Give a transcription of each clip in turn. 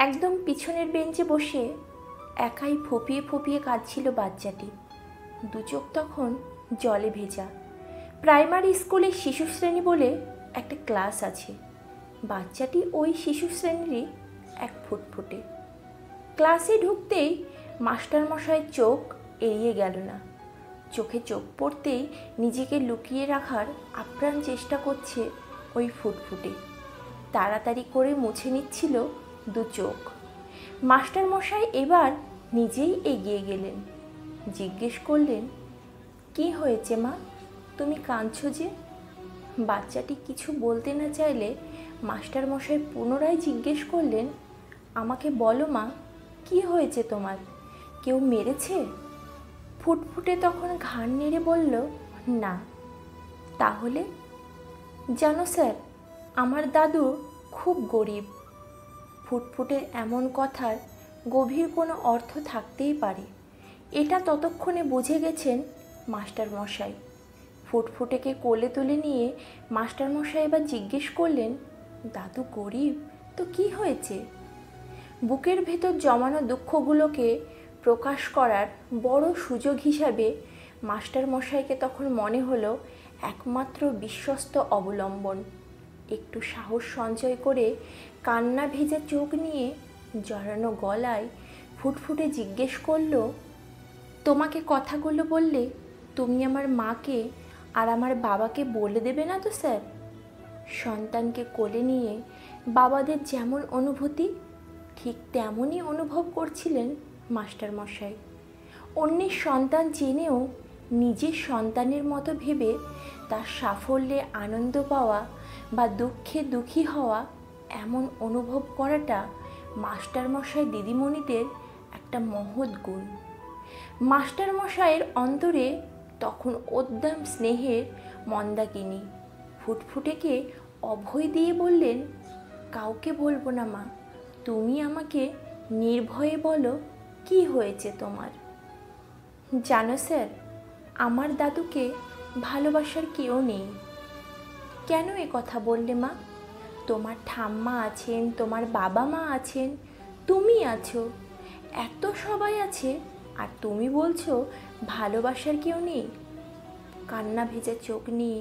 একদম পিছনের বেঞ্চে বসে একাই ফোঁপিয়ে ফোঁপিয়ে কাঁদছিল বাচ্চাটি। দু চোখ তখন জলে ভেজা। প্রাইমারি স্কুলে শিশু শ্রেণী বলে একটা ক্লাস আছে। বাচ্চাটি ওই শিশু শ্রেণীরই এক ফুটফুটে। ক্লাসে ঢুকতেই মাস্টারমশাইয়ের চোখ এড়িয়ে গেল না। চোখে চোখ পড়তেই নিজেকে লুকিয়ে রাখার আপ্রাণ চেষ্টা করছে ওই ফুটফুটে। তাড়াতাড়ি করে মুছে নিচ্ছিল দু চোখ। মাস্টারমশাই এবার নিজেই এগিয়ে গেলেন, জিজ্ঞেস করলেন, কি হয়েছে মা, তুমি কাঁদছো যে? বাচ্চাটি কিছু বলতে না চাইলে মাস্টারমশাই পুনরায় জিজ্ঞেস করলেন, আমাকে বলো মা, কি হয়েছে তোমার? কেউ মেরেছে? ফুটফুটে তখন ঘাড় নেড়ে বলল, না। তাহলে? জানো স্যার, আমার দাদু খুব গরিব। ফুটফুটের এমন কথার গভীর কোনো অর্থ থাকতেই পারে, এটা ততক্ষণে বুঝে গেছেন মাস্টারমশাই। ফুটফুটেকে কোলে তুলে নিয়ে মাস্টারমশাই এবার জিজ্ঞেস করলেন, দাদু গরিব তো কি হয়েছে? বুকের ভেতর জমানো দুঃখগুলোকে প্রকাশ করার বড় সুযোগ হিসাবে মাস্টারমশাইকে তখন মনে হলো একমাত্র বিশ্বস্ত অবলম্বন। একটু সাহস সঞ্চয় করে কান্না ভেজা চোখ নিয়ে জড়ানো গলায় ফুটফুটে জিজ্ঞেস করল, তোমাকে কথাগুলো বললে তুমি আমার মাকে আর আমার বাবাকে বলে দেবে না তো স্যার? সন্তানকে কোলে নিয়ে বাবাদের যেমন অনুভূতি, ঠিক তেমনই অনুভব করছিলেন মাস্টারমশাই। অন্যের সন্তান জেনেও নিজের সন্তানের মতো ভেবে তার সাফল্যে আনন্দ পাওয়া বা দুঃখে দুঃখী হওয়া, এমন অনুভব করাটা মাস্টারমশাই দিদিমণিদের একটা মহৎ গুণ। মাস্টারমশাইয়ের অন্তরে তখন উদ্দাম স্নেহের মন্দাকিনী। ফুটফুটেকে অভয় দিয়ে বললেন, কাউকে বলবো না মা, তুমি আমাকে নির্ভয়ে বলো কি হয়েছে তোমার। জানো স্যার, আমার দাদুকে ভালোবাসার কেউ নেই। কেন এ কথা বললে মা? তোমার ঠাম্মা আছেন, তোমার বাবা মা আছেন, তুমি আছো, এত সবাই আছে, আর তুমি বলছো ভালোবাসার কেউ নেই? কান্না ভেজা চোখ নিয়ে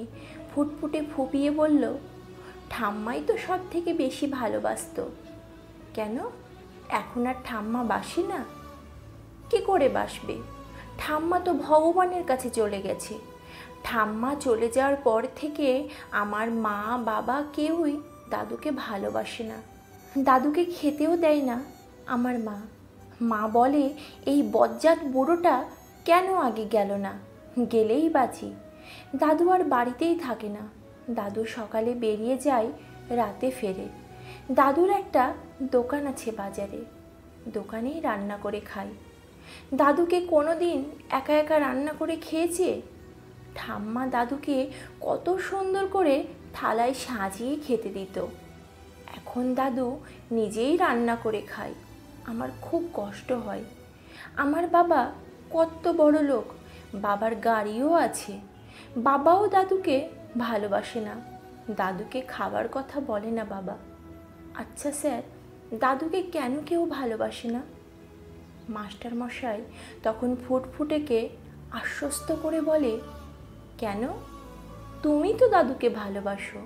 ফুটফুটে ফুপিয়ে বলল, ঠাম্মাই তো সব থেকে বেশি ভালোবাসতো। কেন, এখন আর ঠাম্মা বাসে না? কি করে বাসবে? ঠাম্মা তো ভগবানের কাছে চলে গেছে। ঠাম্মা চলে যাওয়ার পর থেকে আমার মা বাবা কেউই দাদুকে ভালোবাসে না। দাদুকে খেতেও দেয় না আমার মা। মা বলে, এই বজ্জাত বুড়োটা কেন আগে গেল না, গেলেই বাঁচি। দাদু আর বাড়িতেই থাকে না। দাদু সকালে বেরিয়ে যায়, রাতে ফেরে। দাদুর একটা দোকান আছে বাজারে, দোকানেই রান্না করে খাই। দাদুকে কোনো দিন একা একা রান্না করে খেয়েছে? ঠাম্মা দাদুকে কত সুন্দর করে থালায় সাজিয়ে খেতে দিত। এখন দাদু নিজেই রান্না করে খায়। আমার খুব কষ্ট হয়। আমার বাবা কত বড় লোক, বাবার গাড়িও আছে। বাবাও দাদুকে ভালোবাসে না, দাদুকে খাবার কথা বলে না বাবা। আচ্ছা স্যার, দাদুকে কেন কেউ ভালোবাসে না? মাস্টারমশাই তখন ফুটফুটেকে আশ্বস্ত করে বলে, কেন, তুমি তো দাদুকে ভালোবাসো।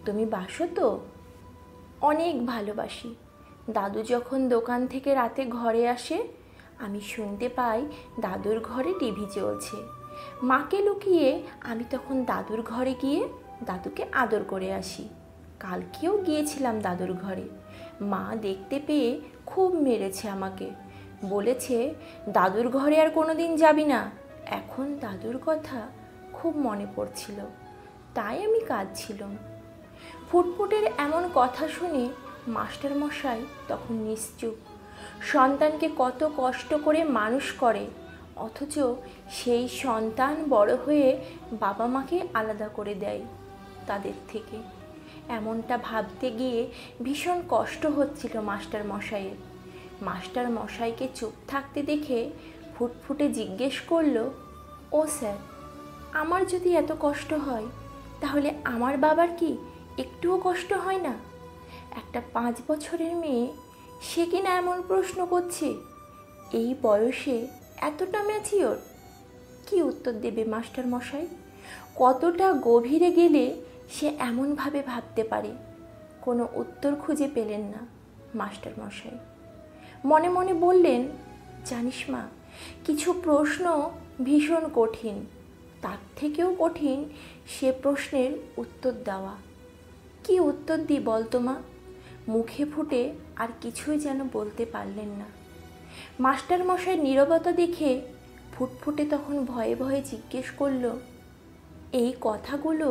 তুমি বাসো তো? অনেক ভালোবাসি। দাদু যখন দোকান থেকে রাতে ঘরে আসে, আমি শুনতে পাই দাদুর ঘরে টিভি চলছে। মাকে লুকিয়ে আমি তখন দাদুর ঘরে গিয়ে দাদুকে আদর করে আসি। কালকেও গিয়েছিলাম দাদুর ঘরে। মা দেখতে পেয়ে খুব মেরেছে আমাকে, বলেছে দাদুর ঘরে আর কোনো দিন যাবি না। এখন দাদুর কথা খুব মনে পড়ছিল, তাই আমি কাঁদছিলাম। ফুটফুটের এমন কথা শুনে মাস্টারমশাই তখন নিশ্চুপ। সন্তানকে কত কষ্ট করে মানুষ করে, অথচ সেই সন্তান বড় হয়ে বাবা মাকে আলাদা করে দেয় তাদের থেকে। এমনটা ভাবতে গিয়ে ভীষণ কষ্ট হচ্ছিল মাস্টারমশাইয়ের। মাস্টারমশাইকে চুপ থাকতে দেখে ফুটফুটে জিজ্ঞেস করল, ও স্যার, আমার যদি এত কষ্ট হয়, তাহলে আমার বাবার কি একটুও কষ্ট হয় না? একটা 5 বছরের মেয়ে সে কিনা এমন প্রশ্ন করছে, এই বয়সে এতটা ম্যাচিওর। কি উত্তর দেবে মাস্টার মশাই? কতটা গভীরে গেলে সে এমনভাবে ভাবতে পারে? কোনো উত্তর খুঁজে পেলেন না মাস্টার মশাই। মনে মনে বললেন, জানিস মা, কিছু প্রশ্ন ভীষণ কঠিন, তার থেকেও কঠিন সে প্রশ্নের উত্তর দেওয়া। কি উত্তর দিই বলতো মা? মুখে ফুটে আর কিছুই যেন বলতে পারলেন না। মাস্টার মশাই নীরবতা দেখে ফুটফুটে তখন ভয়ে ভয়ে জিজ্ঞেস করল, এই কথাগুলো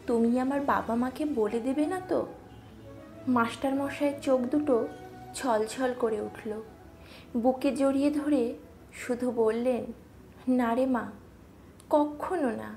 তুমি আমার বাবা মাকে বলে দেবে না তো? মাস্টার মশাইয়ের চোখ দুটো ছলছল করে উঠল। বুকে জড়িয়ে ধরে শুধু বললেন, না রে মা, কক্ষনো না।